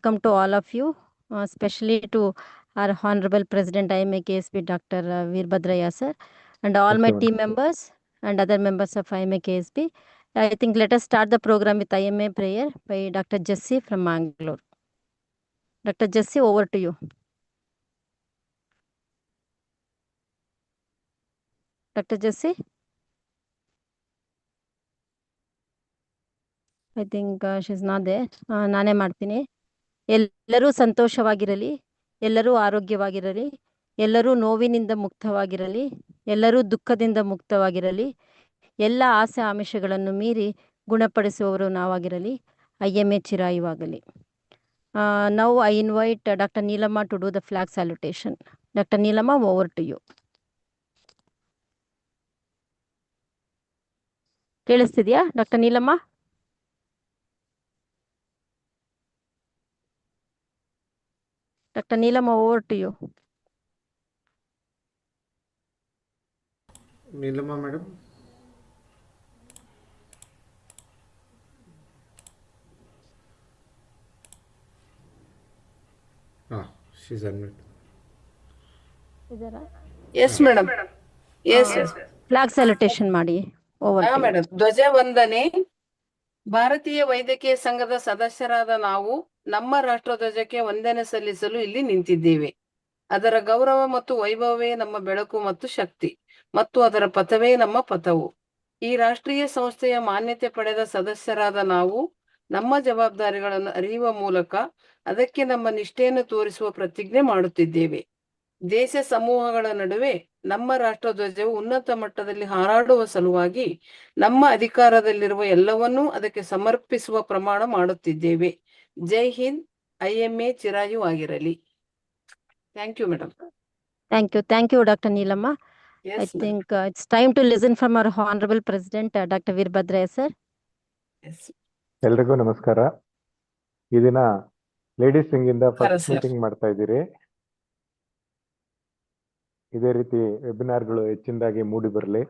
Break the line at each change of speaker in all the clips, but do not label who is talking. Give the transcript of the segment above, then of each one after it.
welcome to all of you, especially to our Honorable President IMA KSP Dr. Veerbhadraya sir, and all my team members and other members of IMA KSP. I think let us start the program with IMA prayer by Dr. Jessie from Mangalore. Dr. Jessie, over to you. Dr. Jessie? I think she's not there. ನಾನೇ ಮಾಡ್ತೀನಿ. ಎಲ್ಲರೂ ಸಂತೋಷವಾಗಿರಲಿ, ಎಲ್ಲರೂ ಆರೋಗ್ಯವಾಗಿರಲಿ, ಎಲ್ಲರೂ ನೋವಿನಿಂದ ಮುಕ್ತವಾಗಿರಲಿ, ಎಲ್ಲರೂ ದುಃಖದಿಂದ ಮುಕ್ತವಾಗಿರಲಿ, ಎಲ್ಲ ಆಸೆ ಆಮಿಷಗಳನ್ನು ಮೀರಿ ಗುಣಪಡಿಸುವವರು ನಾವಾಗಿರಲಿ, IMA ಚಿರಾಯುವಾಗಲಿ. Now I invite Dr. Neelama to do the flag salutation. Dr. Neelama, over to you. ಕೇಳಿಸ್ತಿದ್ಯಾ doctor Neelamma? Dr. Neelama, over to you.
Neelama, madam. She's unmuted.
Yes, madam. Yes, yes.
Flag salutation ಮಾಡಿ. Over to you.
Madam, ಧ್ವಜವಂದನೆ. ಭಾರತೀಯ ವೈದ್ಯಕೀಯ ಸಂಘದ ಸದಸ್ಯರಾದ ನಾವು ನಮ್ಮ ರಾಷ್ಟ್ರಧ್ವಜಕ್ಕೆ ವಂದನೆ ಸಲ್ಲಿಸಲು ಇಲ್ಲಿ ನಿಂತಿದ್ದೇವೆ. ಅದರ ಗೌರವ ಮತ್ತು ವೈಭವವೇ ನಮ್ಮ ಬೆಳಕು ಮತ್ತು ಶಕ್ತಿ, ಮತ್ತು ಅದರ ಪಥವೇ ನಮ್ಮ ಪಥವು. ಈ ರಾಷ್ಟ್ರೀಯ ಸಂಸ್ಥೆಯ ಮಾನ್ಯತೆ ಪಡೆದ ಸದಸ್ಯರಾದ ನಾವು ನಮ್ಮ ಜವಾಬ್ದಾರಿಗಳನ್ನು ಅರಿಯುವ ಮೂಲಕ ಅದಕ್ಕೆ ನಮ್ಮ ನಿಷ್ಠೆಯನ್ನು ತೋರಿಸುವ ಪ್ರತಿಜ್ಞೆ ಮಾಡುತ್ತಿದ್ದೇವೆ. ದೇಶ ಸಮೂಹಗಳ ನಡುವೆ ನಮ್ಮ ರಾಷ್ಟ್ರಧ್ವಜವು ಉನ್ನತ ಮಟ್ಟದಲ್ಲಿ ಹಾರಾಡುವ ಸಲುವಾಗಿ ನಮ್ಮ ಅಧಿಕಾರದಲ್ಲಿರುವ ಎಲ್ಲವನ್ನೂ ಅದಕ್ಕೆ ಸಮರ್ಪಿಸುವ ಪ್ರಮಾಣ ಮಾಡುತ್ತಿದ್ದೇವೆ. ಜೈ ಹಿಂದ್. IMA ಚಿರಾಯು ಆಗಿರಲಿ. Thank you madam.
Thank you, Dr. Neelama.
Yes,
I think it's time to listen from our Honorable President, Dr. Veerbhadraya sir.
Yes.
ಎಲ್ರಿಗೂ ನಮಸ್ಕಾರ. ಈ ದಿನ ಲೇಡೀಸ್ ವಿಂಗ್ ಇಂದ ಫಸ್ಟ್
sir.
ಮೀಟಿಂಗ್ ಮಾಡ್ತಾ ಇದ್ದೀರಿ. ಇದೇ ರೀತಿ ವೆಬಿನಾರ್ಗಳು ಹೆಚ್ಚಿನದಾಗಿ ಮೂಡಿ ಬರಲಿ.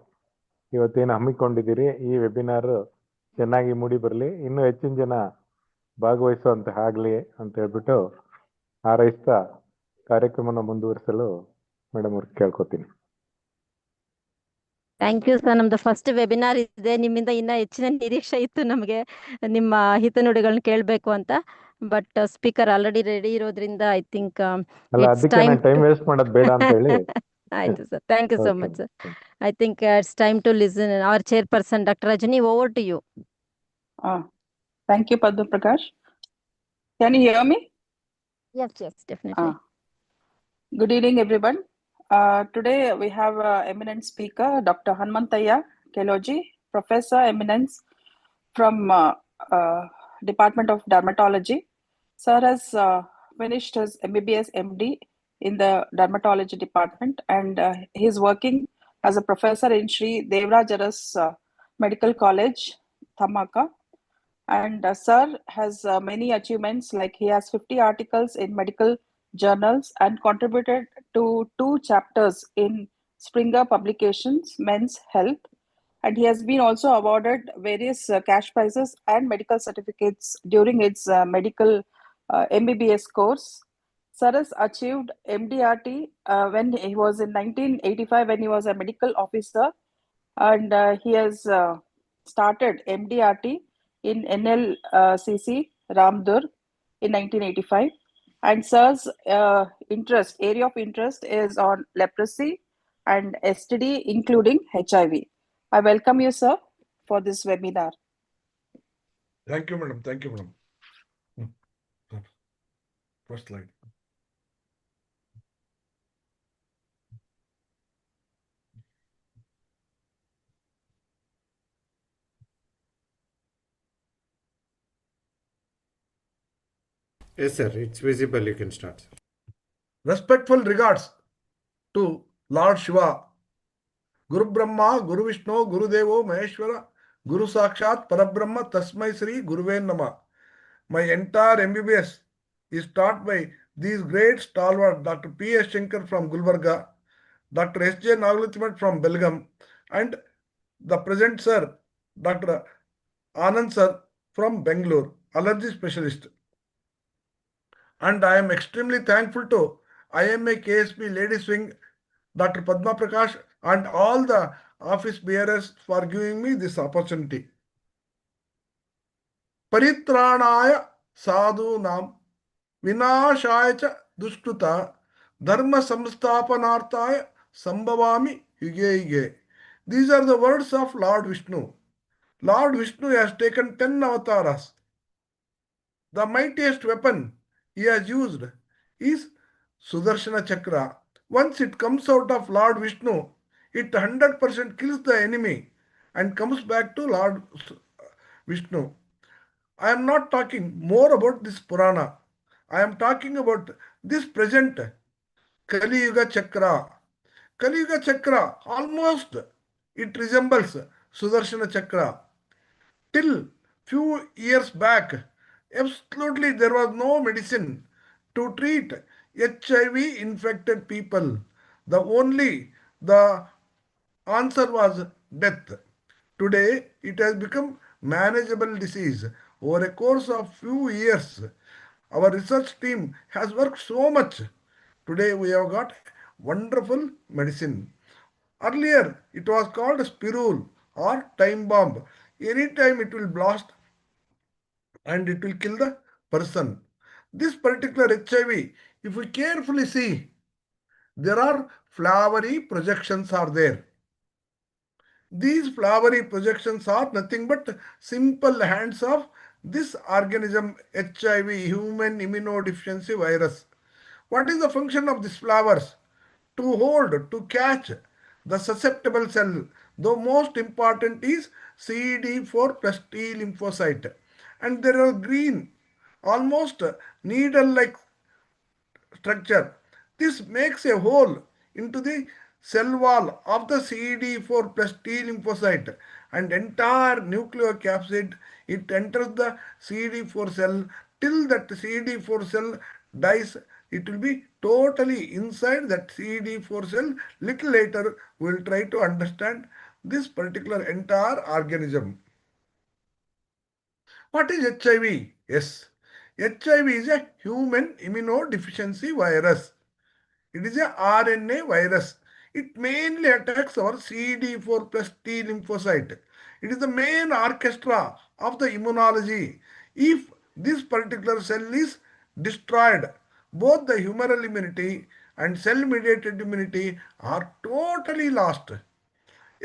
ಇವತ್ತೇನು ಹಮ್ಮಿಕೊಂಡಿದ್ದೀರಿ ಈ ವೆಬಿನಾರ್ ಚೆನ್ನಾಗಿ ಮೂಡಿ ಬರಲಿ, ಇನ್ನೂ ಹೆಚ್ಚಿನ ಜನ ಭಾಗವಹಿಸುವಂತೆ ಆಗಲಿ ಅಂತ ಹೇಳ್ಬಿಟ್ಟು ಹಾರೈಸ್ತಾ ಕಾರ್ಯಕ್ರಮನ ಮುಂದುವರಿಸಲು ಮೇಡಮ್ ಅವ್ರಿಗೆ ಕೇಳ್ಕೊತೀನಿ.
Thank you sir. ನಮ್ದು ಫಸ್ಟ್ ವೆಬಿನಾರ್ ಇದೆ. ನಿಮ್ಮಿಂದ ಇನ್ನ ಹೆಚ್ಚಿನ ನಿರೀಕ್ಷೆ ಇತ್ತು ನಮಗೆ, ನಿಮ್ಮ ಹಿತನುಡಿಗಳನ್ನ ಕೇಳಬೇಕು ಅಂತ. ಬಟ್ ಸ್ಪೀಕರ್ ಆಲ್ರೆಡಿ ರೆಡಿ ಇರೋದ್ರಿಂದ ಐ ಥಿಂಕ್
ಅದಕ್ಕೆ ನಾನು ಟೈಮ್ ವೇಸ್ಟ್ ಮಾಡೋದು ಬೇಡ ಅಂತ ಹೇಳಿ.
ಆಯ್ತು sir, thank you so much sir. I think it's time to listen our chairperson doctor Rajani, over to you.
Thank you, Padma Prakash. Can you hear me?
Yes, definitely.
Good evening, everyone. Today we have eminent speaker, Dr. Hanmantaya Keloji, Professor Eminence from Department of Dermatology. Sir has finished his MBBS MD in the Dermatology Department, and he is working as a professor in Sri Devraj Aras Medical College, Thamaka. And sir has many achievements, like he has 50 articles in medical journals and contributed to 2 chapters in Springer Publications, Men's Health. And he has been also awarded various cash prizes and medical certificates during its medical MBBS course. Sir has achieved MDRT when he was in 1985, when he was a medical officer. And he has started MDRT in NLCC Ramdur in 1985. And sir's area of interest is on leprosy and STD, including HIV. I welcome you, sir, for this webinar.
Thank you, madam. Thank you, madam. First slide.
Yes, sir. It's visible. You can start.
Respectful regards to Lord Shiva, Guru Brahma, Guru Vishnu, Guru Devo, Maheshwara, Guru Sakshat, Parabrahma, Tasmai Sri, Guruve Nama. My entire MBBS is taught by these great stalwarts, Dr. P.S. Shankar from Gulbarga, Dr. S.J. Nagaluthimat from Belgaum, and the present sir, Dr. Anand sir from Bangalore, allergy specialist. And I am extremely thankful to IMA KSP Ladies Wing, Dr. Padma Prakash, and all the office bearers for giving me this opportunity. Paritranaya sadhunam vinashaya cha dushkuta dharma samsthapanarthaya sambhavami yuge yuge. These are the words of Lord Vishnu. Lord Vishnu has taken 10 avatars. The mightiest weapon he has used is Sudarshana Chakra. Once it comes out of Lord Vishnu, it 100% kills the enemy and comes back to Lord Vishnu. I am not talking more about this Purana. I am talking about this present Kali Yuga Chakra. Kali Yuga Chakra, almost it resembles Sudarshana Chakra. Till few years back, absolutely there was no medicine to treat HIV infected people. The answer was death. Today it has become manageable disease. Over a course of few years, our research team has worked so much. Today we have got wonderful medicine. Earlier it was called spirule or time bomb. Anytime it will blast and it will kill the person. This particular HIV, if we carefully see, there are flowery projections are there. These flowery projections are nothing but simple hands of this organism HIV, human immunodeficiency virus. What is the function of these flowers? To hold, to catch the susceptible cell. The most important is CD4 plus T lymphocyte. And there are green, almost needle-like structure. This makes a hole into the cell wall of the CD4 plus T lymphocyte and entire nucleocapsid. It enters the CD4 cell till that CD4 cell dies. It will be totally inside that CD4 cell. Little later, we will try to understand this particular entire organism. What is HIV? Yes, HIV is a human immunodeficiency virus. It is a RNA virus. It mainly attacks our CD4 plus T lymphocyte. It is the main orchestra of the immunology. If this particular cell is destroyed, both the humoral immunity and cell-mediated immunity are totally lost.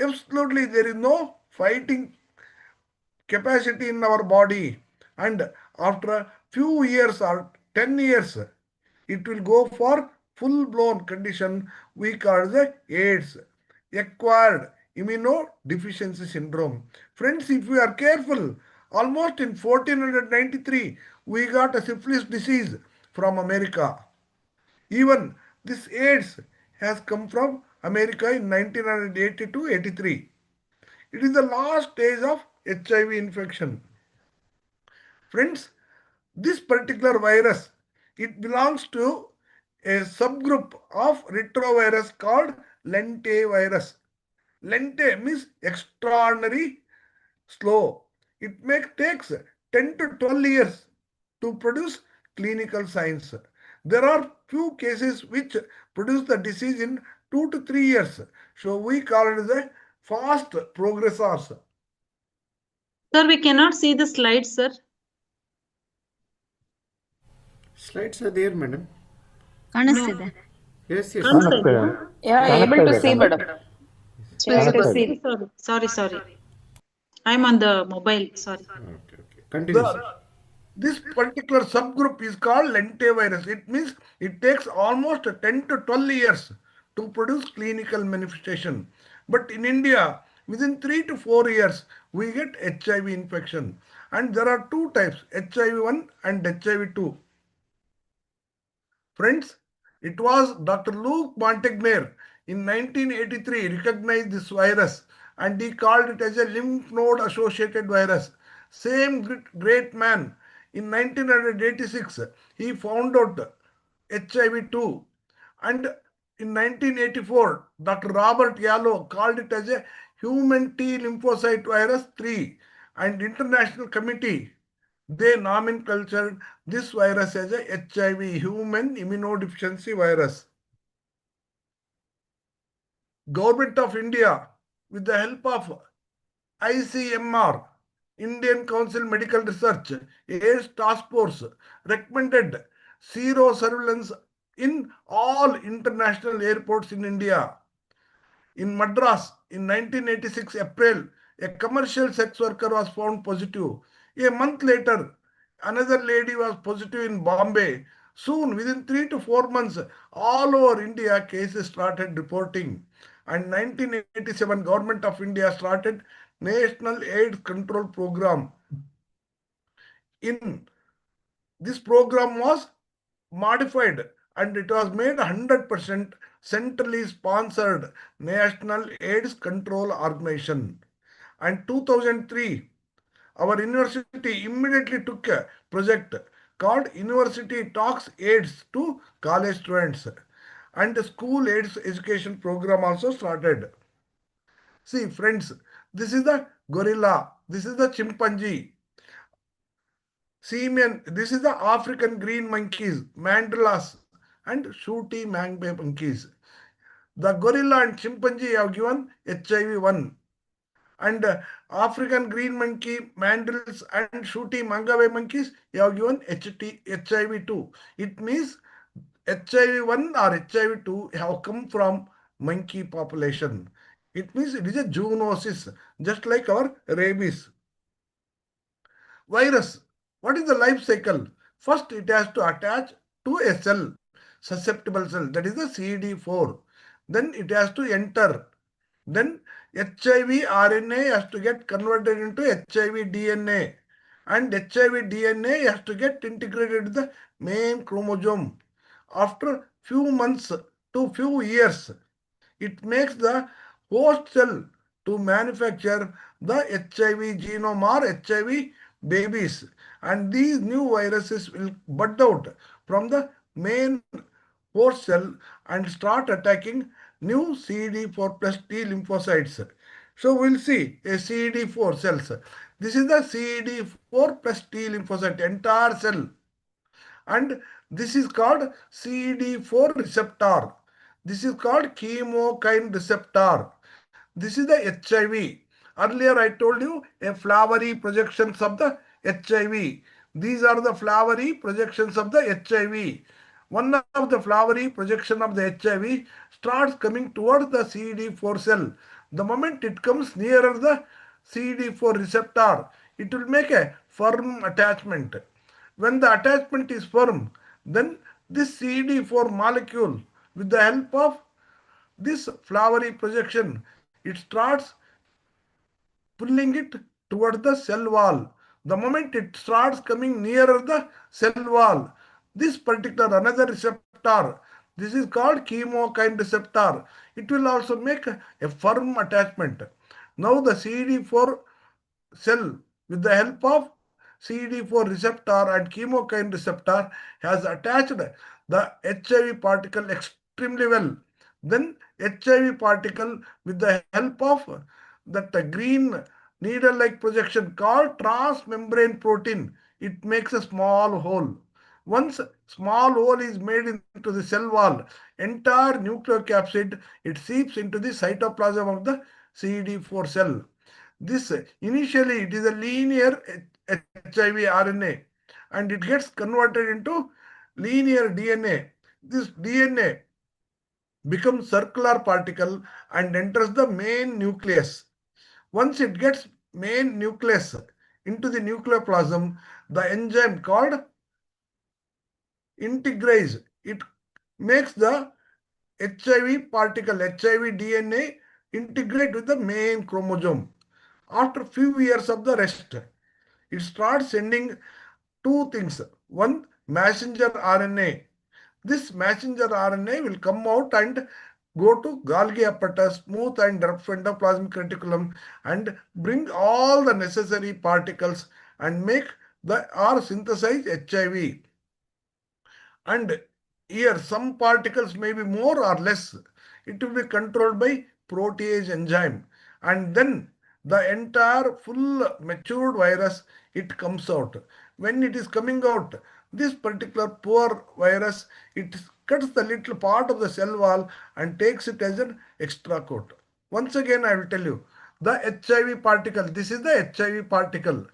Absolutely, there is no fighting capacity in our body, and after a few years or 10 years, it will go for full-blown condition we call the AIDS, acquired immunodeficiency syndrome. Friends, if we are careful, almost in 1493, we got a syphilis disease from America. Even this AIDS has come from America in 1982-83. It is the last stage of HIV infection. Friends, this particular virus, it belongs to a subgroup of retrovirus called lentivirus. Lente means extraordinary slow. It takes 10 to 12 years to produce clinical signs. There are few cases which produce the disease in 2 to 3 years. So we call it the fast progressors.
Sir, we cannot see the slides, sir.
Slides are there, madam.
ಕಾಣಿಸ್ತಿದೆ.
Yes, yes.
Yeah, able to see, madam. Able to see.
Sorry. I'm on the mobile. Sorry.
Okay. Continue, sir.
This particular subgroup is called lentivirus. It means it takes almost 10 to 12 years to produce clinical manifestation. But in India, within 3 to 4 years, we get HIV infection. And there are two types, HIV1 and HIV2. Friends, it was Dr. Luc Montagnier in 1983 recognized this virus and he called it as a lymph node associated virus. Same great man, in 1986, he found out HIV2, and in 1984, Dr. Robert Yallo called it as a human T lymphocyte virus 3, and International Committee they nomenclatured this virus as a HIV, human immunodeficiency virus. Government of India, with the help of ICMR, Indian Council Medical Research, AIDS Task Force, recommended zero surveillance in all international airports in India. In Madras, in 1986 April, a commercial sex worker was found positive. A month later, another lady was positive in Bombay. Soon, within 3 to 4 months, all over India, cases started reporting. And 1987, Government of India started National AIDS Control Program. In this program was modified and it was made 100% centrally sponsored National AIDS Control Organization. And 2003, our university immediately took a project called University Talks AIDS to college students. And the school AIDS education program also started. See, friends, this is the gorilla, this is the chimpanzee. Simian, this is the African green monkeys, mandalas, and shooty mangbe monkeys. The gorilla and chimpanzee have given HIV-1. And African green monkey, mandrills, and shooty mangave monkeys have given HIV-2. It means HIV-1 or HIV-2 have come from monkey population. It means it is a zoonosis, just like our rabies. Virus, what is the life cycle? First, it has to attach to a cell, susceptible cell, that is the CD4. Then it has to enter. Then HIV RNA has to get converted into HIV DNA. And HIV DNA has to get integrated with the main chromosome. After few months to few years, it makes the host cell to manufacture the HIV genome or HIV babies. And these new viruses will bud out from the main host cell and start attacking new CD4 plus T lymphocytes. So we'll see a CD4 cells. This is the CD4 plus T lymphocyte, entire cell. And this is called CD4 receptor. This is called chemokine receptor. This is the HIV. Earlier I told you a flowery projections of the HIV. These are the flowery projections of the HIV. One of the flowery projection of the HIV starts coming towards the CD4 cell. The moment it comes nearer the CD4 receptor, it will make a firm attachment. When the attachment is firm, then this CD4 molecule, with the help of this flowery projection, it starts pulling it toward the cell wall. The moment it starts coming nearer the cell wall, this particular another receptor, this is called chemokine receptor. It will also make a firm attachment. Now the CD4 cell, with the help of CD4 receptor and chemokine receptor, has attached the HIV particle extremely well. Then HIV particle, with the help of that green needle-like projection called transmembrane protein, it makes a small hole. Once small hole is made into the cell wall, entire nucleocapsid, it seeps into the cytoplasm of the CD4 cell. This initially it is a linear HIV RNA and it gets converted into linear DNA. This DNA becomes circular particle and enters the main nucleus. Once it gets main nucleus into the nucleoplasm, the enzyme called integrase, it makes the HIV particle, HIV DNA, integrate with the main chromosome. After few years of the rest, it starts sending two things. One, messenger RNA. This messenger RNA will come out and go to Golgi apparatus, smooth and rough endoplasmic reticulum, and bring all the necessary particles and make the or synthesize HIV. And here some particles may be more or less. It will be controlled by protease enzyme. And then the entire full matured virus, it comes out. when it is coming out, this particular poor virus, it cuts the little part of the cell wall and takes it as an extra coat. Once again, I will tell you, the HIV particle, this is the HIV particle.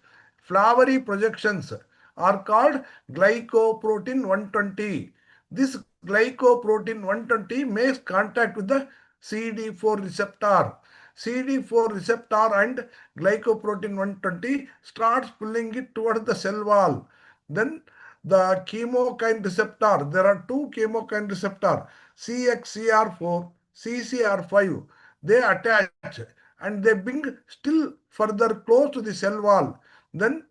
Flowery projections are called glycoprotein 120. This glycoprotein 120 makes contact with the CD4 receptor. CD4 receptor and glycoprotein 120 starts pulling it towards the cell wall. Then the chemokine receptor, there are two chemokine receptor, CXCR4, CCR5. They attach and they bring still further close to the cell wall. Then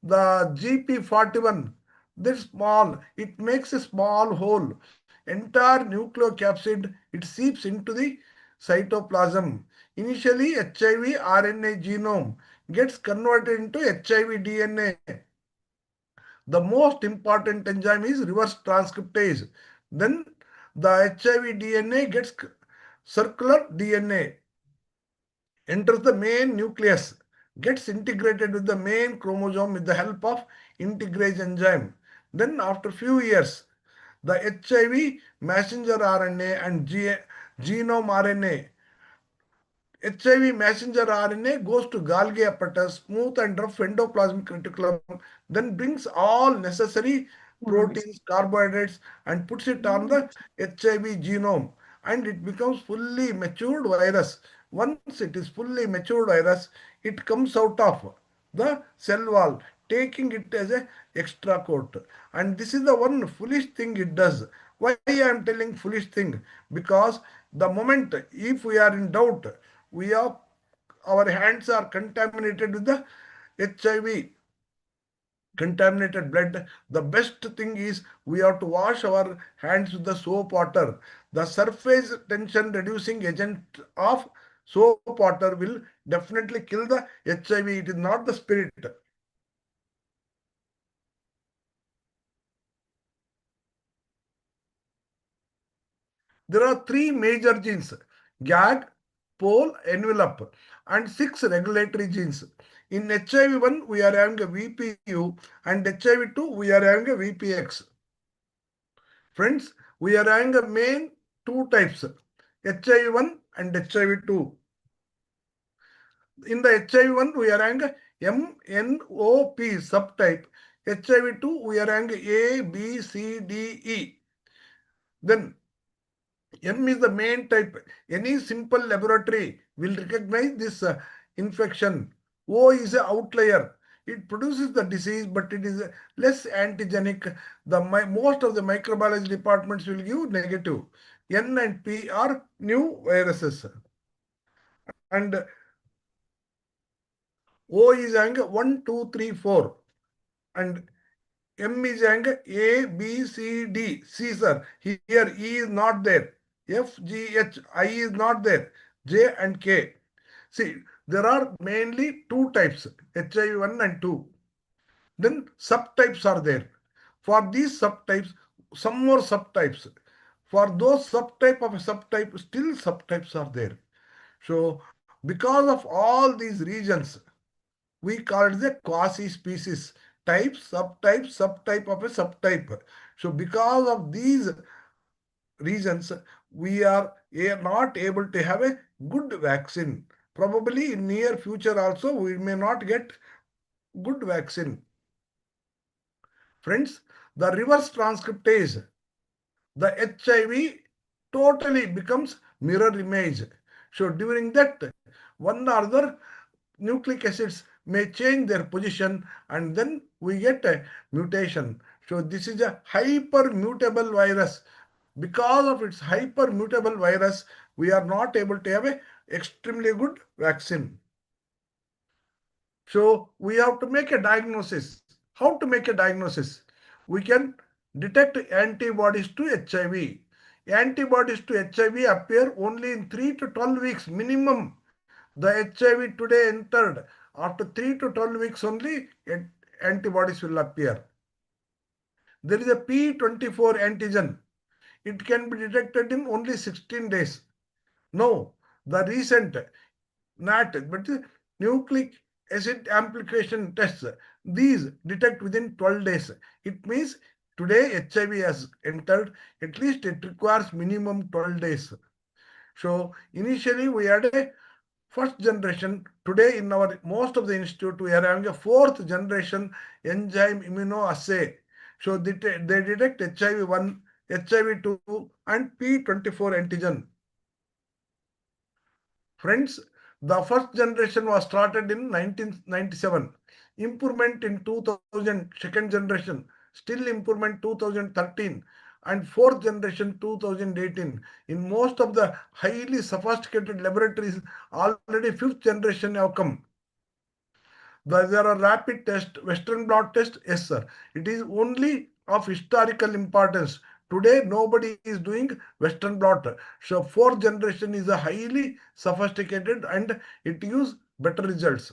the GP41, this small, it makes a small hole. Entire nucleocapsid, it seeps into the cytoplasm. Initially, HIV RNA genome gets converted into HIV DNA. The most important enzyme is reverse transcriptase. Then the HIV DNA gets circular DNA, enters the main nucleus, gets integrated with the main chromosome with the help of integrase enzyme. Then after few years, the HIV messenger RNA and genome RNA, HIV messenger RNA goes to Golgi apparatus, smooth and rough endoplasmic reticulum, then brings all necessary proteins, carbohydrates, and puts it on the HIV genome, and it becomes fully matured virus. Once it is fully matured virus, it comes out of the cell wall, taking it as a extra coat. And this is the one foolish thing it does. Why I am telling foolish thing? Because the moment if we are in doubt, our hands are contaminated with the HIV, contaminated blood, the best thing is we have to wash our hands with the soap water. The surface tension reducing agent of soap water will definitely kill the HIV. It is not the spirit. There are three major genes: GAG, pole, envelope, and 6 regulatory genes. In HIV1, we are having a VPU, and HIV2, we are having a VPX. Friends, we are having a main two types, HIV1 and HIV2. In the HIV1, we are having a MNOP subtype. HIV2, we are having A, B, C, D, E. Then M is the main type. Any simple laboratory will recognize this infection. O is an outlier. It produces the disease, but it is less antigenic. Most of the microbiology departments will give negative. N and P are new viruses. And O is having 1, 2, 3, 4. And M is having A, B, C, D. C, sir. Here E is not there. F, G, H, I is not there. J and K. See, there are mainly two types, HIV1 and 2. Then subtypes are there. For these subtypes, some more subtypes. For those subtype of a subtype, still subtypes are there. So, because of all these regions, we call it the quasi-species. Type, subtype, subtype of a subtype. So, because of these reasons, we are not able to have a good vaccine. Probably in near future also, we may not get good vaccine. Friends, the reverse transcriptase, the HIV totally becomes mirror image. So during that, one or other nucleic acids may change their position and then we get a mutation. So this is a hypermutable virus. Because of its hypermutable virus, we are not able to have a extremely good vaccine. So we have to make a diagnosis. How to make a diagnosis? We can detect antibodies to HIV. Antibodies to HIV appear only in 3 to 12 weeks minimum. The HIV today entered. After 3 to 12 weeks only, antibodies will appear. There is a P24 antigen. It can be detected in only 16 days. No, the recent NAT, but nucleic acid amplification tests, these detect within 12 days. It means today HIV has entered, at least it requires minimum 12 days. So initially we had a first generation. Today in our most of the institute we are having a fourth generation enzyme immunoassay. So they detect HIV1, HIV2 and P24 antigen. Friends, the first generation was started in 1997. Improvement in 2000, second generation, still improvement 2013, and fourth generation 2018. In most of the highly sophisticated laboratories, already fifth generation have come. There are rapid test, Western blot test, yes sir. It is only of historical importance. Today, nobody is doing Western blot. So, fourth generation is a highly sophisticated and it gives better results.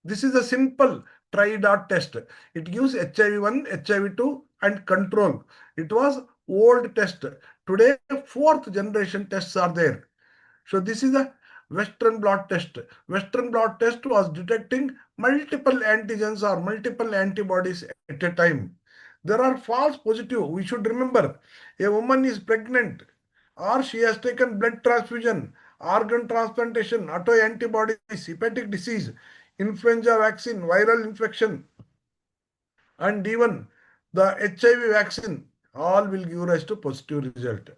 This is a simple try-dot test. It gives HIV1, HIV2 and control. It was old test. Today, fourth generation tests are there. So this is a Western blot test. Western blot test was detecting multiple antigens or multiple antibodies at a time. There are false positive. We should remember a woman is pregnant or she has taken blood transfusion, organ transplantation, autoantibodies, hepatic disease, influenza vaccine, viral infection, and even the HIV vaccine, all will give rise to positive result.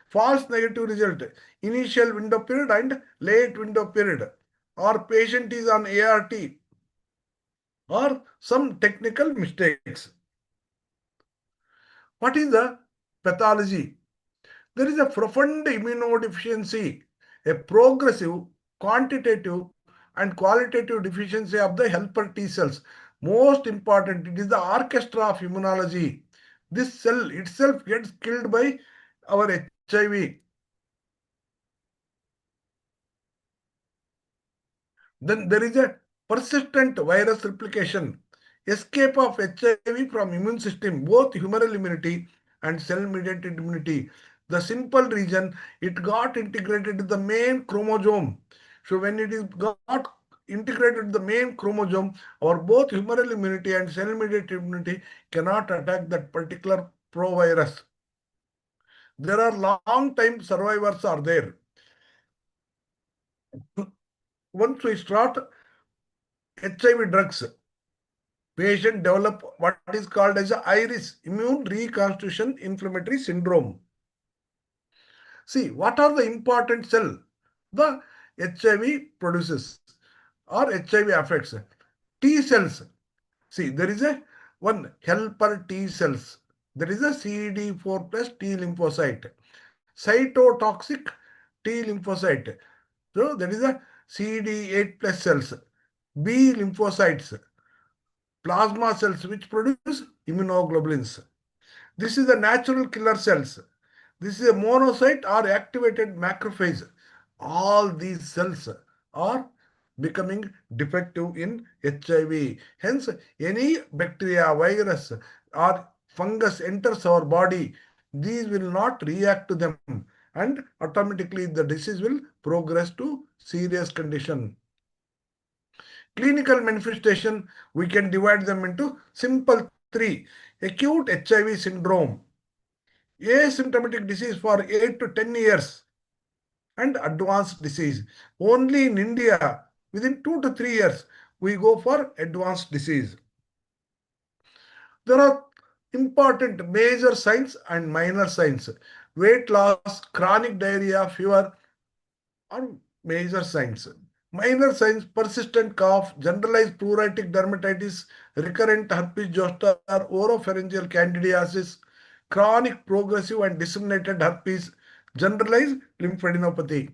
False negative result, initial window period and late window period, or patient is on ART, or some technical mistakes. What is the pathology? There is a profound immunodeficiency, a progressive, quantitative, and qualitative deficiency of the helper T cells. Most important, it is the orchestra of immunology. This cell itself gets killed by our HIV. Then there is a persistent virus replication, escape of HIV from immune system, both humoral immunity and cell-mediated immunity. The simple reason, it got integrated to the main chromosome. So when it is got integrated to the main chromosome, our both humoral immunity and cell-mediated immunity cannot attack that particular provirus. There are long-time survivors are there. Once we start HIV drugs, patient develop what is called as a IRIS, immune reconstitution inflammatory syndrome. See, what are the important cell the HIV produces or HIV affects? T cells. See, there is a one helper T cells. There is a CD4 plus T lymphocyte. Cytotoxic T lymphocyte. So there is a CD8 plus cells. B lymphocytes. Plasma cells which produce immunoglobulins. This is the natural killer cells. This is a monocyte or activated macrophage. All these cells are becoming defective in HIV. Hence, any bacteria, virus or fungus enters our body, these will not react to them and automatically the disease will progress to serious condition. Clinical manifestation, we can divide them into simple three. Acute HIV syndrome, asymptomatic disease for 8 to 10 years, and advanced disease. Only in India, within 2 to 3 years, we go for advanced disease. There are important major signs and minor signs. Weight loss, chronic diarrhea, fever are major signs. Minor signs, persistent cough, generalized pleuritic dermatitis, recurrent herpes zoster, oropharyngeal candidiasis, chronic progressive and disseminated herpes, generalized lymphadenopathy.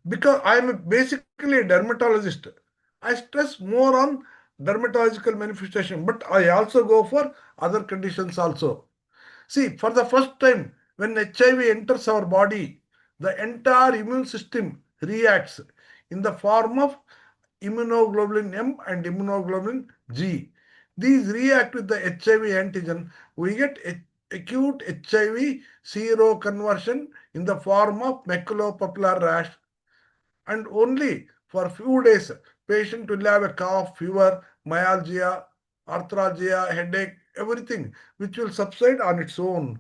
Because I am basically a dermatologist, I stress more on dermatological manifestation, but I also go for other conditions also. See, for the first time, when HIV enters our body, the entire immune system reacts in the form of immunoglobulin M and immunoglobulin G. These react with the HIV antigen. We get acute HIV seroconversion in the form of maculopapular rash, and only for few days, patient will have a cough, fever, myalgia, arthralgia, headache, everything, which will subside on its own.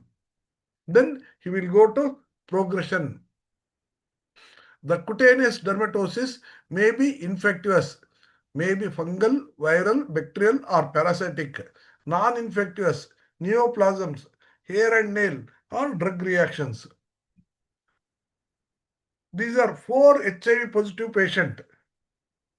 Then he will go to progression. The cutaneous dermatosis may be infectious, may be fungal, viral, bacterial, or parasitic. Non-infectious, neoplasms, hair and nail, or drug reactions. These are 4 HIV positive patients.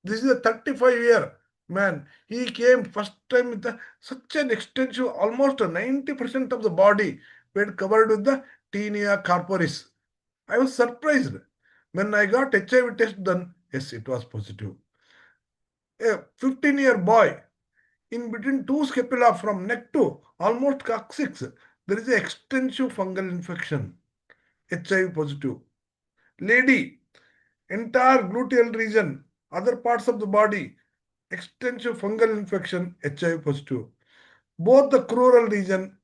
This is a 35-year man. He came first time with such an extensive, almost 90% of the body were covered with the tinea corporis. I was surprised. When I got HIV test done, yes, it was positive. A 15-year boy, in between 2 scapula from neck to almost coccyx, there is an extensive fungal infection, HIV positive. Lady, entire gluteal region, other parts of the body, extensive fungal infection, HIV positive. Both the crural region,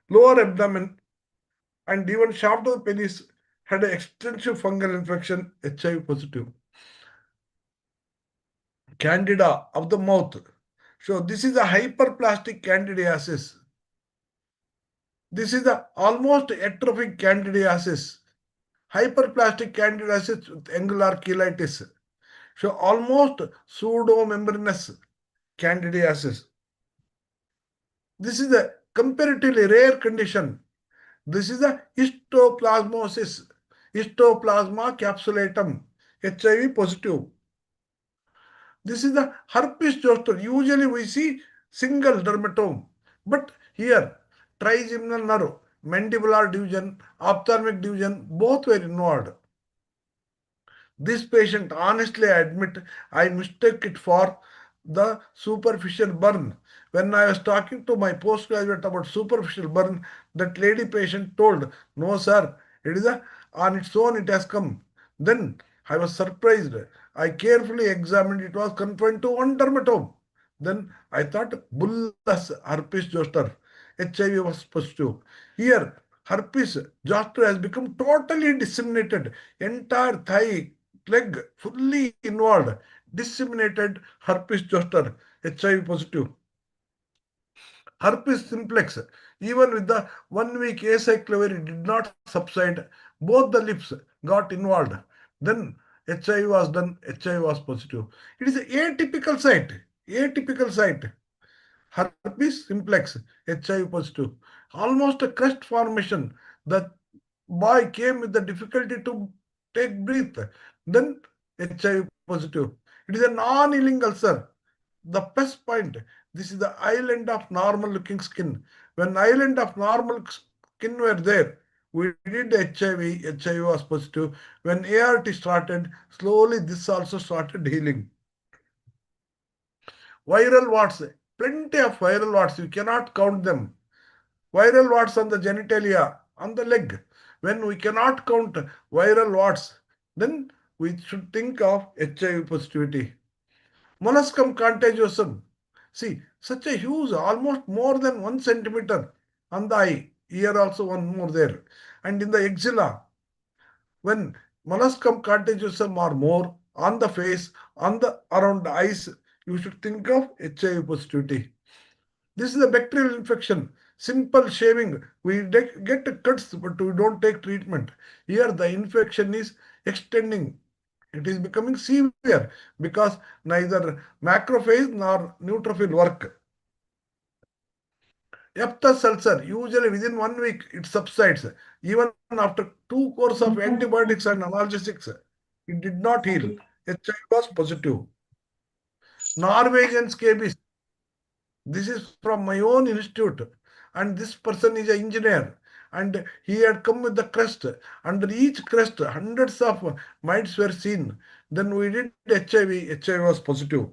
lower abdomen, and even shaft of the penis had an extensive fungal infection, HIV positive. Candida of the mouth. So this is a hyperplastic candidiasis. This is the almost atrophic candidiasis. Hyperplastic candidiasis with angular cheilitis. So almost pseudomembranous candidiasis. This is a comparatively rare condition. This is a histoplasmosis, histoplasma capsulatum, HIV positive. This is the herpes zoster. Usually we see single dermatome, but here trigeminal nerve, mandibular division, ophthalmic division, both were involved. This patient, honestly, I admit, I mistake it for the superficial burn. When I was talking to my postgraduate about superficial burn, that lady patient told, no, sir, it is on its own, it has come. Then I was surprised. I carefully examined, it was confined to one dermatome. Then I thought, bullous herpes zoster, HIV was positive. Here, herpes zoster has become totally disseminated. Entire thigh, leg fully involved, disseminated herpes zoster, HIV positive. Herpes simplex, even with the 1 week acyclovir, did not subside. Both the lips got involved. Then HIV was done, HIV was positive. It is an atypical site, atypical site. Herpes simplex, HIV positive. Almost a crust formation. The boy came with the difficulty to take breath. Then HIV positive. It is a non-healing ulcer. The plus point, this is the island of normal looking skin. When island of normal skin were there, we did HIV, HIV was positive. When ART started, slowly this also started healing. Viral warts, plenty of viral warts, you cannot count them. Viral warts on the genitalia, on the leg. When we cannot count viral warts, then we should think of HIV positivity. Molluscum contagiosum. See, such a huge, almost more than 1 centimeter on the eye. Here also one more there. And in the axilla, when molluscum contagiosum are more on the face, on the around the eyes, you should think of HIV positivity. This is a bacterial infection. Simple shaving. We get cuts, but we don't take treatment. Here the infection is extending. It is becoming severe because neither macrophage nor neutrophil work. Aphthous ulcer, usually within 1 week it subsides. Even after 2 courses of antibiotics and analgesics, it did not heal. HIV was positive. Norwegian scabies. This is from my own institute, and this person is an engineer, and he had come with the crest. Under each crest, hundreds of mites were seen. Then we did HIV. HIV was positive.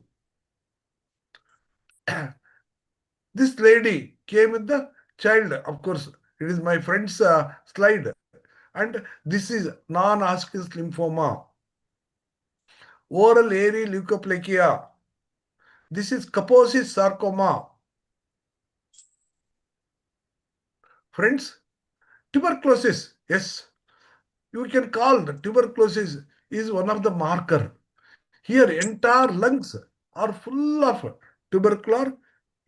This lady came with the child. Of course, it is my friend's slide. And this is non-Hodgkin's lymphoma. Oral airy leukoplakia. This is Kaposi sarcoma. Friends, tuberculosis, yes, you can call the tuberculosis is one of the marker. Here, entire lungs are full of tubercular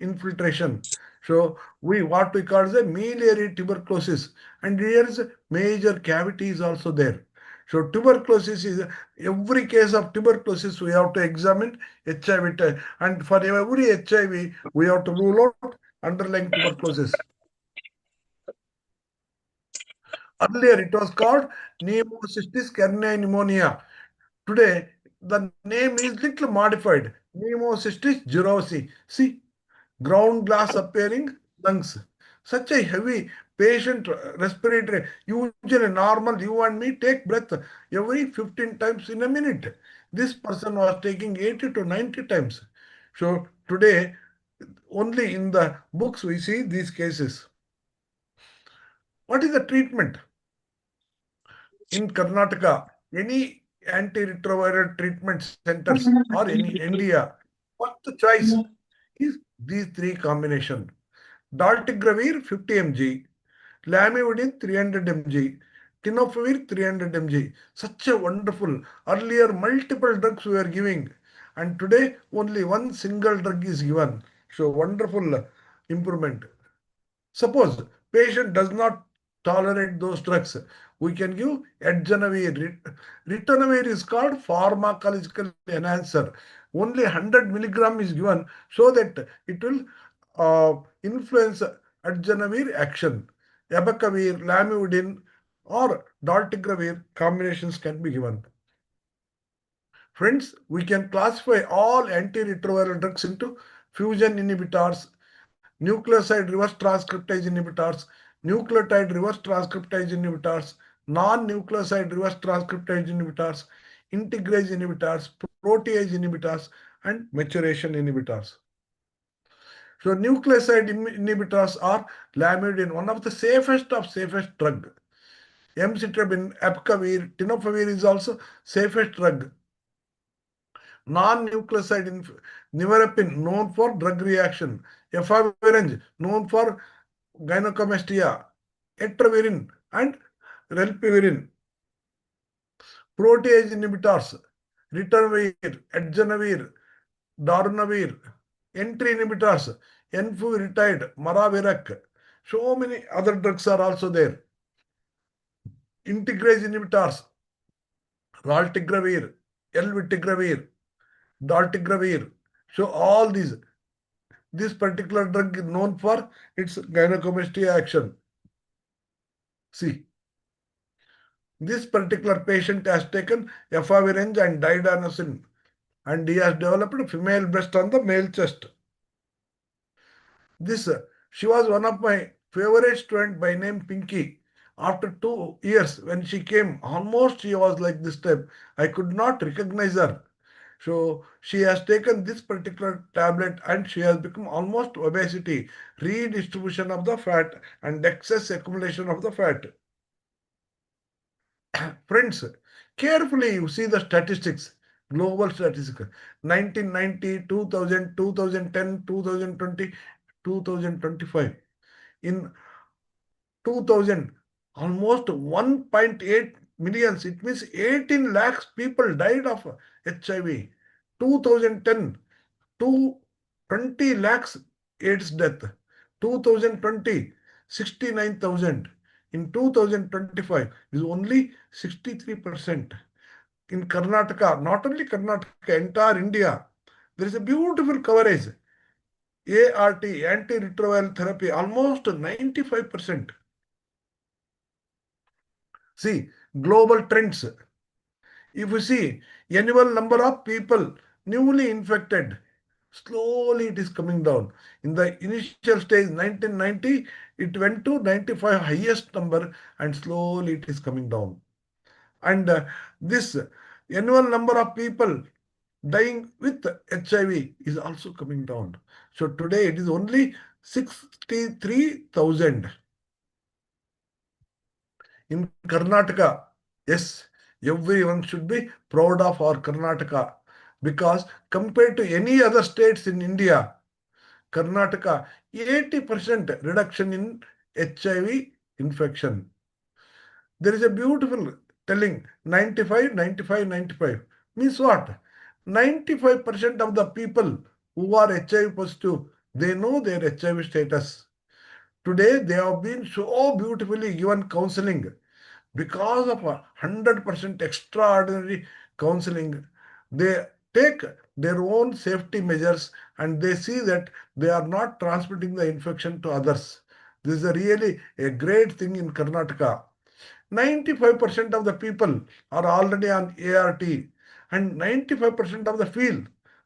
infiltration. So what we call the miliary tuberculosis, and here is a major cavity is also there. So tuberculosis is every case of tuberculosis we have to examine HIV, and for every HIV we have to rule out underlying tuberculosis. Earlier it was called Pneumocystis carinii pneumonia. Today the name is little modified. Pneumocystis jirovecii. See, ground glass appearing lungs. Such a heavy patient respiratory. Usually normal you and me take breath every 15 times in a minute. This person was taking 80 to 90 times. So today only in the books we see these cases. What is the treatment? In Karnataka, any antiretroviral treatment centers or in India, first choice is these three combination. Dolutegravir 50 mg, lamivudine 300 mg, tenofovir 300 mg. Such a wonderful. Earlier, multiple drugs we were giving, and today only one single drug is given. So wonderful improvement. Suppose patient does not tolerate those drugs, we can give adjanavir. Ritonavir is called pharmacological enhancer. Only 100 milligram is given so that it will influence adjanavir action. Abacavir, lamivudine, or dolutegravir combinations can be given. Friends, we can classify all antiretroviral drugs into fusion inhibitors, nucleoside reverse transcriptase inhibitors, nucleotide reverse transcriptase inhibitors, non-nucleoside reverse transcriptase inhibitors, integrase inhibitors, protease inhibitors, and maturation inhibitors. So nucleoside inhibitors are lamivudine, one of the safest drug. Emcitabine, abacavir, tenofovir is also safest drug. Non-nucleoside nevirapine, known for drug reaction. Efavirenz, known for gynecomastia. Etravirin and relpivirin. Protease inhibitors, ritonavir, adjanavir, darunavir. Entry inhibitors, enfuritide, maravirac. So many other drugs are also there. Integrase inhibitors, raltegravir, elvitegravir, dolutegravir. So all this particular drug is known for its gynecomastia action. See, this particular patient has taken efavirenz and didanosine, and he has developed female breast on the male chest. She was one of my favorite student by name Pinky. After 2 years, when she came, almost she was like this type. I could not recognize her. So she has taken this particular tablet and she has become almost obesity, redistribution of the fat and excess accumulation of the fat. Friends, carefully you see the statistics, global statistics, 1990, 2000, 2010, 2020, 2025. In 2000, almost 1.8 millions, it means 18 lakhs people died of HIV. 2010, 20 lakhs AIDS death. 2020, 69,000. In 2025, is only 63%. In Karnataka, not only Karnataka, entire India, there is a beautiful coverage. ART, antiretroviral therapy, almost 95%. See, global trends. If you see, annual number of people newly infected, slowly it is coming down. In the initial stage, 1990, it went to 95 highest number and slowly it is coming down. And this annual number of people dying with HIV is also coming down. So today it is only 63,000. In Karnataka, yes, everyone should be proud of our Karnataka because compared to any other states in India, Karnataka, 80% reduction in HIV infection. There is a beautiful telling 95, 95, 95. Means what? 95% of the people who are HIV positive, they know their HIV status. Today, they have been so beautifully given counseling. Because of 100% extraordinary counseling, they take their own safety measures and they see that they are not transmitting the infection to others. This is really a great thing in Karnataka. 95% of the people are already on ART and 95% of the feel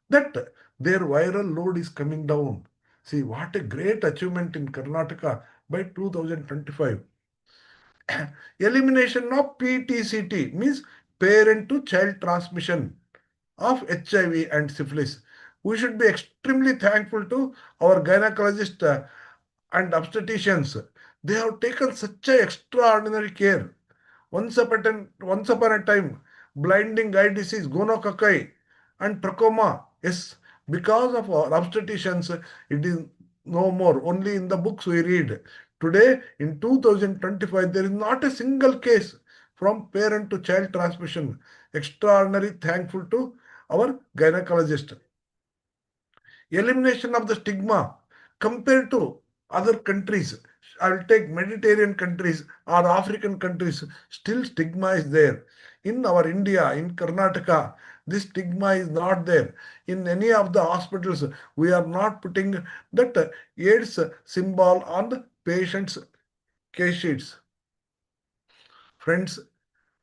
that their viral load is coming down. See, what a great achievement in Karnataka by 2025. Elimination of PTCT means parent to child transmission of HIV and syphilis. We should be extremely thankful to our gynecologist and obstetricians. They have taken such a extraordinary care. Once upon a time, blinding eye disease, gonococci, and trachoma. Yes, because of our obstetricians, it is no more. Only in the books we read. Today, in 2025, there is not a single case from parent to child transmission. Extraordinary thankful to our gynecologist. Elimination of the stigma compared to other countries. I'll take Mediterranean countries or African countries, still stigma is there. In our India, in Karnataka, this stigma is not there. In any of the hospitals, we are not putting that AIDS symbol on the patient's case sheets. Friends,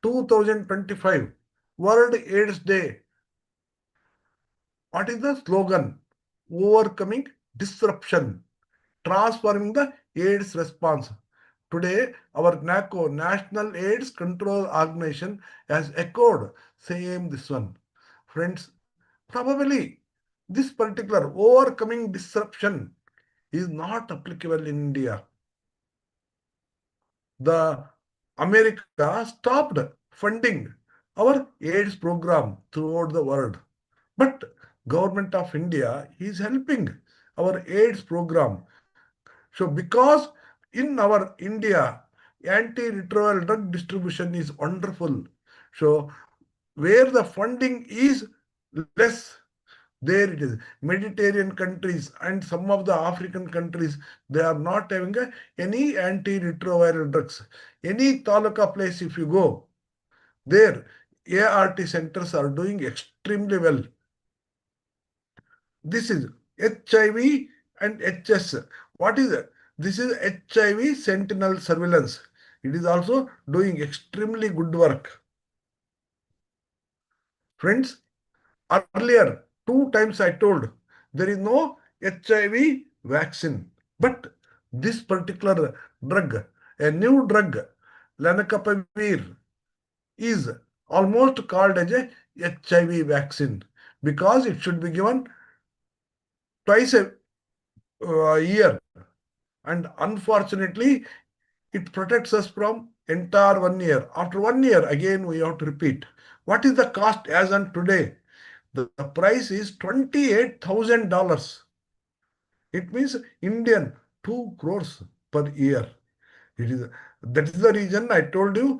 2025, World AIDS Day. What is the slogan? Overcoming disruption, transforming the AIDS response. Today, our NACO, National AIDS Control Organization, has echoed same this one. Friends, probably this particular overcoming disruption is not applicable in India. The America stopped funding our AIDS program throughout the world. But Government of India is helping our AIDS program. So because in our India, antiretroviral drug distribution is wonderful. So where the funding is less, there it is. Mediterranean countries and some of the African countries, they are not having any antiretroviral drugs. Any taluka place if you go, there ART centers are doing extremely well. This is HIV and HS. What is it? This is HIV sentinel surveillance. It is also doing extremely good work. Friends, earlier 2 times I told there is no HIV vaccine, but this particular drug, a new drug, lenacapavir, is almost called as a HIV vaccine because it should be given twice a year, and unfortunately it protects us from entire 1 year. After 1 year again we have to repeat. What is the cost as on today? The price is $28,000. It means Indian 2 crores per year. That is the reason I told you,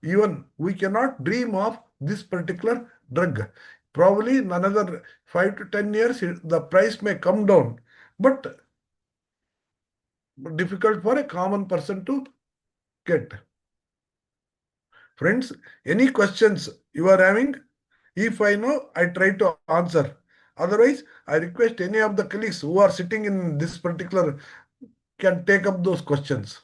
even we cannot dream of this particular drug. Probably in another 5 to 10 years, the price may come down, but difficult for a common person to get. Friends, any questions you are having? If I know, I try to answer. Otherwise, I request any of the colleagues who are sitting in this particular can take up those questions.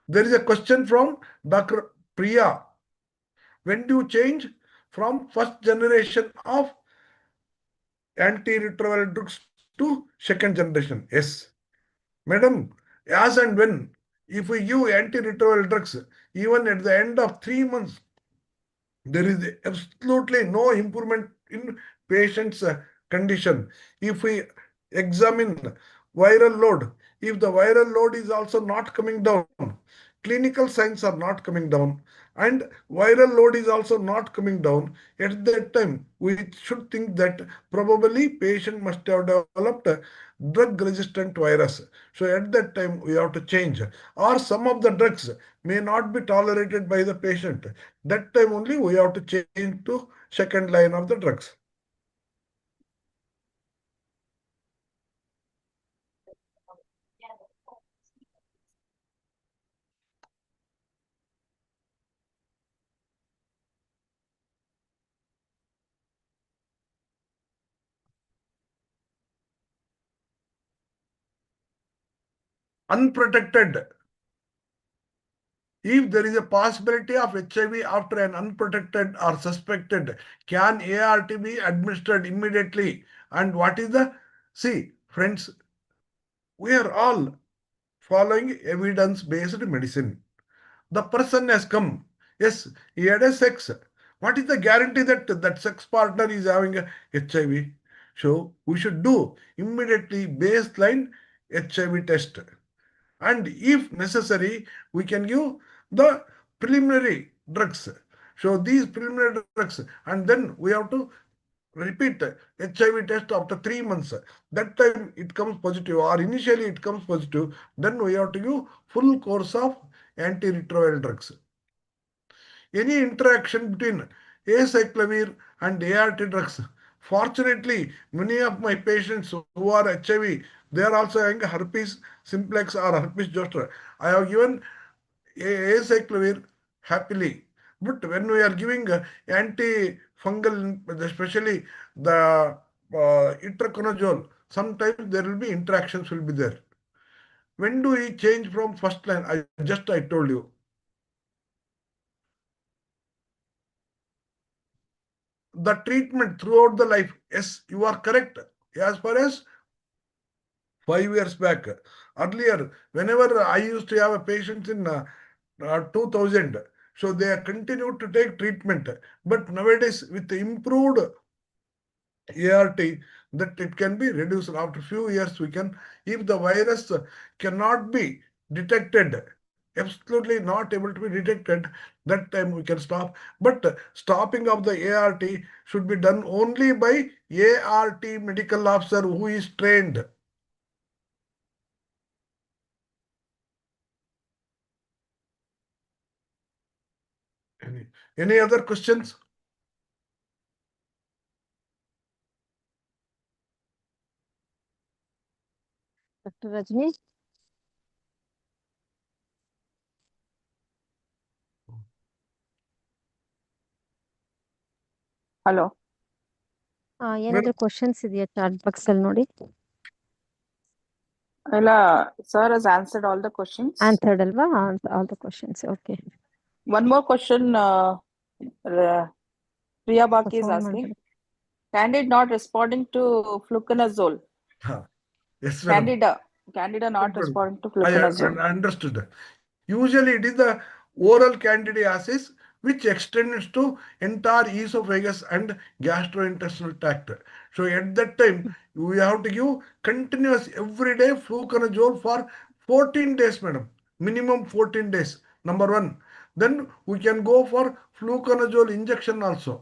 There is a question from Dr. Priya. When do you change from first generation of antiretroviral drugs to second generation? Yes. Madam, as and when, if we give antiretroviral drugs, even at the end of 3 months, there is absolutely no improvement in patient's condition. If we examine viral load, if the viral load is also not coming down, clinical signs are not coming down, and viral load is also not coming down. At that time, we should think that probably patient must have developed a drug-resistant virus. So at that time, we have to change. Or some of the drugs may not be tolerated by the patient. That time only we have to change to second line of the drugs. Unprotected. If there is a possibility of HIV after an unprotected or suspected, can ART be administered immediately? And what is the, see, friends, we are all following evidence-based medicine. The person has come, yes, he had a sex. What is the guarantee that that sex partner is having a HIV? So we should do immediately baseline HIV test. And if necessary, we can give the preliminary drugs. So these preliminary drugs, and then we have to repeat HIV test after 3 months. That time it comes positive, or initially it comes positive, then we have to give full course of antiretroviral drugs. Any interaction between acyclovir and ART drugs. Fortunately, many of my patients who are HIV, they are also having herpes simplex or herpes zoster. I have given acyclovir happily. But when we are giving antifungal, especially the itraconazole, sometimes there will be interactions will be there. When do we change from first line? I told you. The treatment throughout the life. Yes, you are correct. As far as 5 years back, earlier, whenever I used to have a patient in 2000, so they are continued to take treatment. But nowadays, with the improved ART, that it can be reduced after few years. We can, if the virus cannot be detected, absolutely not able to be detected, that time we can stop. But stopping of the ART should be done only by ART medical officer who is trained. Any other questions?
Dr. Rajni?
Hello.
ಏನಾದ್ರು questions ಇದೆಯಾ chat box ಅಲ್ಲಿ ನೋಡಿ?
Ella, sir has answered all the questions.
Answered ಅಲ್ವಾ? All the questions. Okay.
One more question, Priya Baki is
Phone
asking.
ಮಾಡ್ಬಿಡಿ.
Candid not responding to fluconazole.
Yes, madam.
Candida not
Good,
responding to
I
fluconazole.
understood. Usually it is the oral candidiasis which extends to entire esophagus and gastrointestinal tract. So at that time, we have to give continuous everyday fluconazole for 14 days, madam. Minimum 14 days, number one. Then we can go for fluconazole injection also.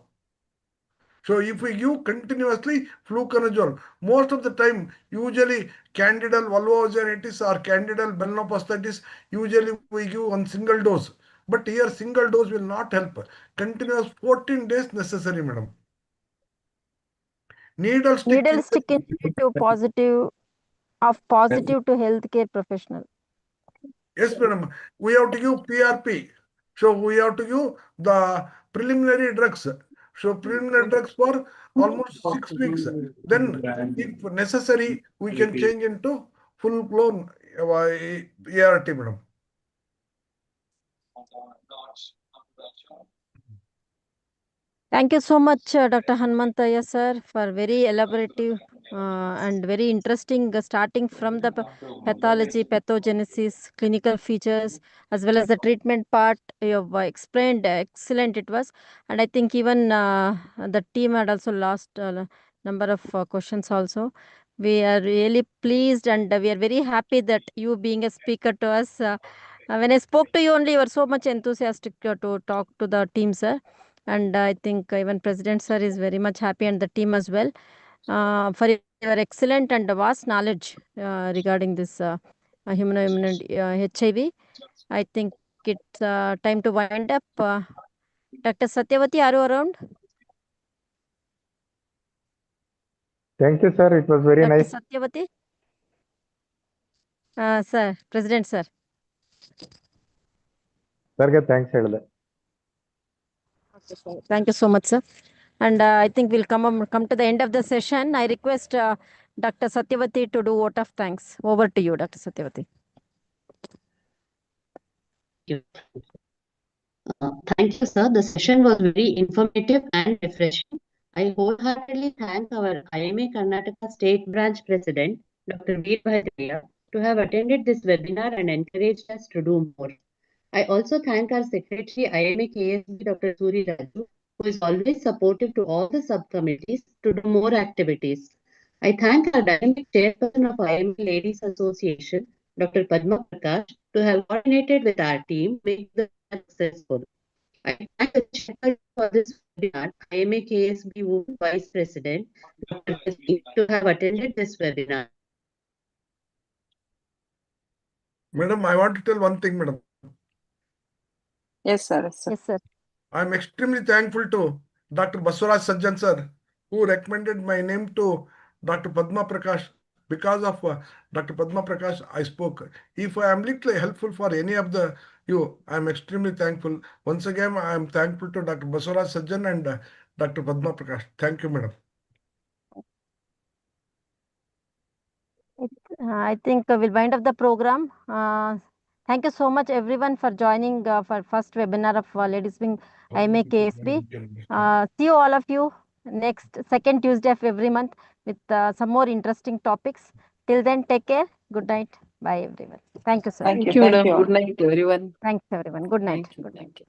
So if we give continuously fluconazole, most of the time, usually candidal vulvovaginitis or candidal belnoposthitis, usually we give one single dose. But here single dose will not help. Continuous 14 days necessary, madam. Needle stick
to positive to healthcare professional.
Yes, madam. We have to give PRP. So we have to give the preliminary drugs. So preliminary drugs for almost 6 weeks. Then, if necessary, we can change into full-blown ART, madam.
Thank you so much, Dr. Hanmantaya sir, for very elaborative and very interesting starting from the pathology, pathogenesis, clinical features, as well as the treatment part. You have explained excellent it was, and I think even the team had also lost a number of questions also. We are really pleased and we are very happy that you being a speaker to us When I spoke to you only, you were so much enthusiastic to talk to the team, sir. And I think even President, sir, is very much happy, and the team as well, for your excellent and vast knowledge regarding this human HIV. I think it's time to wind up. Dr. Satyavati, are you around?
Thank you, sir. It was very
Dr.
nice.
Satyavati? Sir, President, sir.
ಸರ್ಗೆ thanks ಹೇಳಿದೆ.
Thank you so much, sir. And I think we'll come to the end of the session. I request Dr. Satyavati to do vote of thanks. Over to you, Dr. Satyavati.
Thank you, sir. The session was very informative and refreshing. I wholeheartedly thank our IMA Karnataka State Branch President, Dr. Veerbhadreya, to have attended this webinar and encouraged us to do more. I also thank our Secretary, IMA KSB, Dr. Suri Raju, who is always supportive to all the subcommittees to do more activities. I thank our dynamic chairperson of IMA Ladies Association, Dr. Padma Prakash, to have coordinated with our team, make the successful. I thank the chairperson for this webinar, IMA KSB Women Vice President, Dr. Kasmi, to have attended this webinar.
Madam, I want to tell one thing, madam.
Yes, sir. Yes, sir.
Yes, sir.
I'm extremely thankful to Dr. Basuraj Sajjan sir, who recommended my name to Dr. Padma Prakash. Because of Dr. Padma Prakash, I spoke. If I am little helpful for any of you, I am extremely thankful. Once again, I am thankful to Dr. Basuraj Sajjan and Dr. Padma Prakash. Thank you, madam.
I think we'll wind up the program. Thank you so much, everyone, for joining for first webinar of Ladies Wing IMA KSB. See you, all of you, next second Tuesday of every month with some more interesting topics. Till then, take care. Good night. Bye, everyone. Thank you, sir.
Thank you.
Thank you,
Thank
madam.
you.
Good night, everyone.
Thanks, everyone. Good night.
Thank you. Thank you.